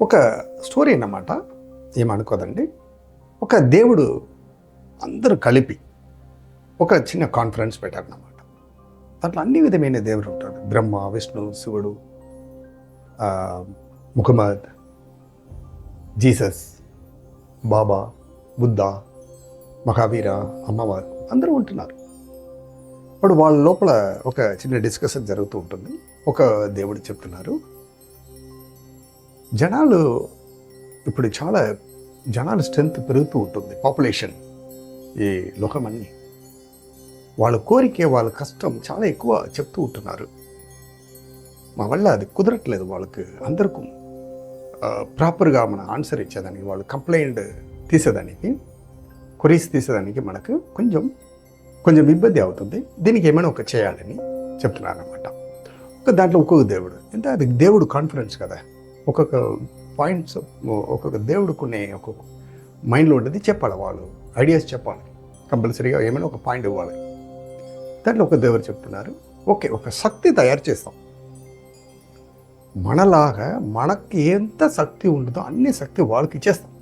ఒక స్టోరీ అన్నమాట, ఏమనుకోదండి. ఒక దేవుడు అందరూ కలిపి ఒక చిన్న కాన్ఫరెన్స్ పెట్టారన్నమాట. దాంట్లో అన్ని విధమైన దేవుడు ఉంటాడు. బ్రహ్మ, విష్ణు, శివుడు, ముహమ్మద్, జీసస్, బాబా, బుద్ధ, మహావీర, అమ్మవారు అందరూ ఉంటున్నారు. ఇప్పుడు వాళ్ళ లోపల ఒక చిన్న డిస్కషన్ జరుగుతూ ఉంటుంది. ఒక దేవుడు చెప్తున్నారు, జనాలు ఇప్పుడు చాలా జనాల స్ట్రెంత్ పెరుగుతూ ఉంటుంది, పాపులేషన్ ఈ లోకమన్నీ. వాళ్ళ కోరిక, వాళ్ళ కష్టం చాలా ఎక్కువ చెప్తూ ఉంటున్నారు. మా వల్ల అది కుదరట్లేదు వాళ్ళకి అందరికీ ప్రాపర్గా మన ఆన్సర్ ఇచ్చేదానికి, వాళ్ళు కంప్లైంట్ తీసేదానికి, క్వరీస్ తీసేదానికి మనకు కొంచెం ఇబ్బంది అవుతుంది. దీనికి ఏమైనా ఒక చేయాలని చెప్తున్నారు అన్నమాట. దాంట్లో ఒక్కొక్క దేవుడు, అంటే అది దేవుడు కాన్ఫరెన్స్ కదా, ఒక్కొక్క పాయింట్స్, ఒక్కొక్క దేవుడుకునే ఒక్కొక్క మైండ్లో ఉండేది చెప్పాలి, వాళ్ళు ఐడియాస్ చెప్పాలి, కంపల్సరీగా ఏమైనా ఒక పాయింట్ ఇవ్వాలి. దాంట్లో ఒక దేవుడు చెప్తున్నారు, ఓకే ఒక శక్తి తయారు చేస్తాం, మనలాగా మనకి ఎంత శక్తి ఉంటుందో అన్ని శక్తి వాళ్ళకి ఇచ్చేస్తాం,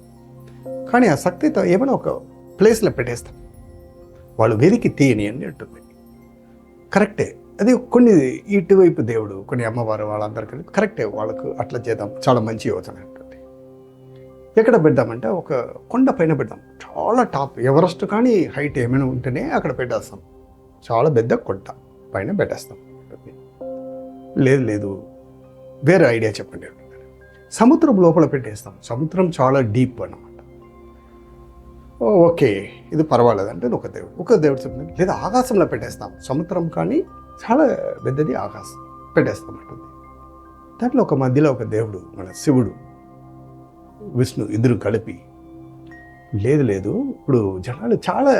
కానీ ఆ శక్తితో ఏమైనా ఒక ప్లేస్లో పెట్టేస్తాం, వాళ్ళు వెలికి తీయని అని ఉంటుంది. కరెక్టే, అది కొన్ని ఇటువైపు దేవుడు, కొన్ని అమ్మవారు వాళ్ళందరికీ కరెక్టే, వాళ్ళకు అట్లా చేద్దాం, చాలా మంచి యోచన ఉంటుంది. ఎక్కడ పెడదామంటే ఒక కొండ పైన పెడదాం, చాలా టాప్ ఎవరెస్ట్ కానీ హైట్ ఏమైనా ఉంటేనే అక్కడ పెట్టేస్తాం, చాలా పెద్ద కొండ పైన పెట్టేస్తాం. లేదు వేరే ఐడియా చెప్పండి. సముద్రం లోపల పెట్టేస్తాం, సముద్రం చాలా డీప్ అన్నమాట. ఓకే ఇది పర్వాలేదు అంటే ఒక దేవుడు చెప్తుంది, లేదా ఆకాశంలో పెట్టేస్తాం, సముద్రం కానీ చాలా పెద్దది, ఆకాశం పెట్టేస్తాం అంటుంది. దాంట్లో ఒక మధ్యలో ఒక దేవుడు, మన శివుడు, విష్ణు ఇద్దరు కలిపి, లేదు ఇప్పుడు జనాలు చాలా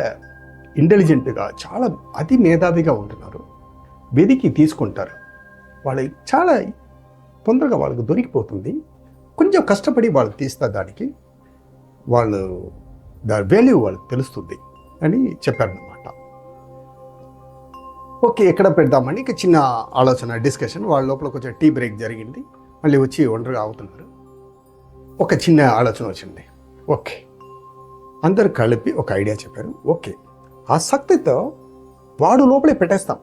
ఇంటెలిజెంట్గా, చాలా అతి మేధావిగా ఉంటున్నారు, వెదికి తీసుకుంటారు, వాళ్ళు చాలా తొందరగా వాళ్ళకు దొరికిపోతుంది, కొంచెం కష్టపడి వాళ్ళు తీస్తారు, దానికి వాళ్ళు దాని వాల్యూ వాళ్ళకి తెలుస్తుంది అని చెప్పారన్నమాట. ఓకే ఎక్కడ పెడదామని ఇక చిన్న ఆలోచన, డిస్కషన్, వాళ్ళ లోపల కొంచెం టీ బ్రేక్ జరిగింది, మళ్ళీ వచ్చి ఒంటరిగా అవుతున్నారు. ఒక చిన్న ఆలోచన వచ్చింది, ఓకే అందరు కలిపి ఒక ఐడియా చెప్పారు, ఓకే ఆ శక్తితో వాడు లోపలే పెట్టేస్తాం,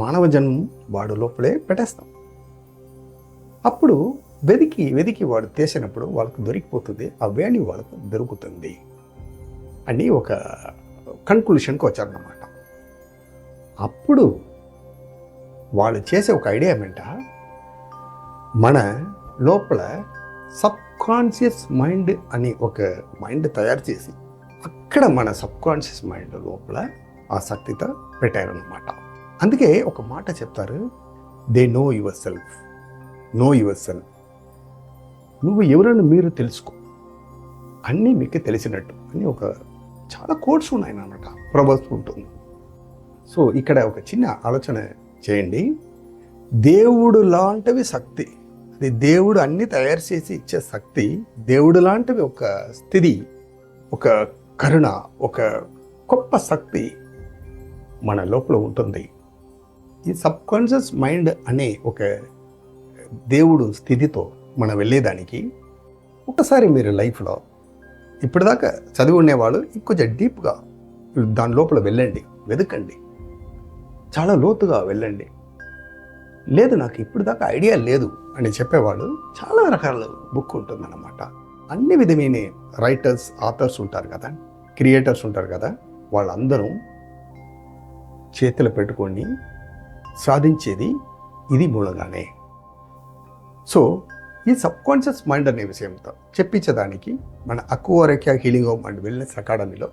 మానవ జన్మం వాడు లోపలే పెట్టేస్తాం, అప్పుడు వెదికి వాడు తీసినప్పుడు వాళ్ళకు దొరికిపోతుంది, ఆ వాల్యూ వాళ్ళకు దొరుకుతుంది అని ఒక కన్క్లూషన్కి వచ్చారన్నమాట. అప్పుడు వాళ్ళు చేసే ఒక ఐడియా ఏమంట, మన లోపల సబ్కాన్షియస్ మైండ్ అని ఒక మైండ్ తయారు చేసి, అక్కడ మన సబ్కాన్షియస్ మైండ్ లోపల ఆ శక్తితో పెట్టారన్నమాట. అందుకే ఒక మాట చెప్తారు, దే నో యువర్ సెల్ఫ్, నువ్వు ఎవరైనా మీరు తెలుసుకో, అన్నీ మీకు తెలిసినట్టు అని ఒక చాలా కోట్స్ ఉన్నాయి అన్నమాట, ప్రభావం ఉంటుంది. సో ఇక్కడ ఒక చిన్న ఆలోచన చేయండి, దేవుడు లాంటివి శక్తి, అది దేవుడు అన్నీ తయారు చేసి ఇచ్చే శక్తి, దేవుడు లాంటివి ఒక స్థితి, ఒక కరుణ, ఒక గొప్ప శక్తి మన లోపల ఉంటుంది. ఈ సబ్కాన్షియస్ మైండ్ అనే ఒక దేవుడు స్థితితో మనం వెళ్ళేదానికి ఒకసారి మీరు లైఫ్లో ఇప్పటిదాకా చదివి ఉండేవాళ్ళు ఇంకొంచెం డీప్గా దాని లోపల వెళ్ళండి, వెతకండి, చాలా లోతుగా వెళ్ళండి. లేదు నాకు ఇప్పటిదాకా ఐడియా లేదు అని చెప్పేవాళ్ళు చాలా రకాల బుక్ ఉంటుందన్నమాట. అన్ని విధమైన రైటర్స్, ఆథర్స్ ఉంటారు కదా, క్రియేటర్స్ ఉంటారు కదా, వాళ్ళందరూ చేతులు పెట్టుకొని సాధించేది ఇది మూలంగానే. సో ఈ సబ్కాన్షియస్ మైండ్ అనే విషయంతో చెప్పించడానికి మన అక్వారేక్యా హీలింగ్ హోమ్ అండ్ వెల్నెస్ అకాడమీలో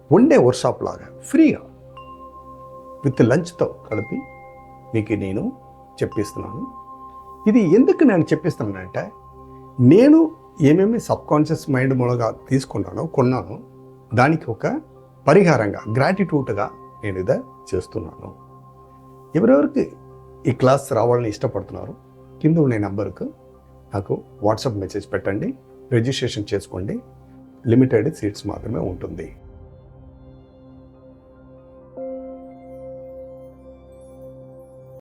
వన్-డే వర్క్షాప్ లాగా ఫ్రీగా విత్ లంచ్తో కలిపి మీకు నేను చెప్పిస్తున్నాను. ఇది ఎందుకు నేను చెప్పిస్తున్నానంటే, నేను ఏమేమి సబ్కాన్షియస్ మైండ్ మూలంగా కొన్నాను, దానికి ఒక పరిహారంగా, గ్రాటిట్యూడ్గా నేను ఇదే చేస్తున్నాను. ఎవరెవరికి ఈ క్లాస్ రావాలని ఇష్టపడుతున్నారు, కింద ఉండే నెంబర్కు నాకు వాట్సాప్ మెసేజ్ పెట్టండి, రిజిస్ట్రేషన్ చేసుకోండి, లిమిటెడ్ సీట్స్ మాత్రమే ఉంటుంది.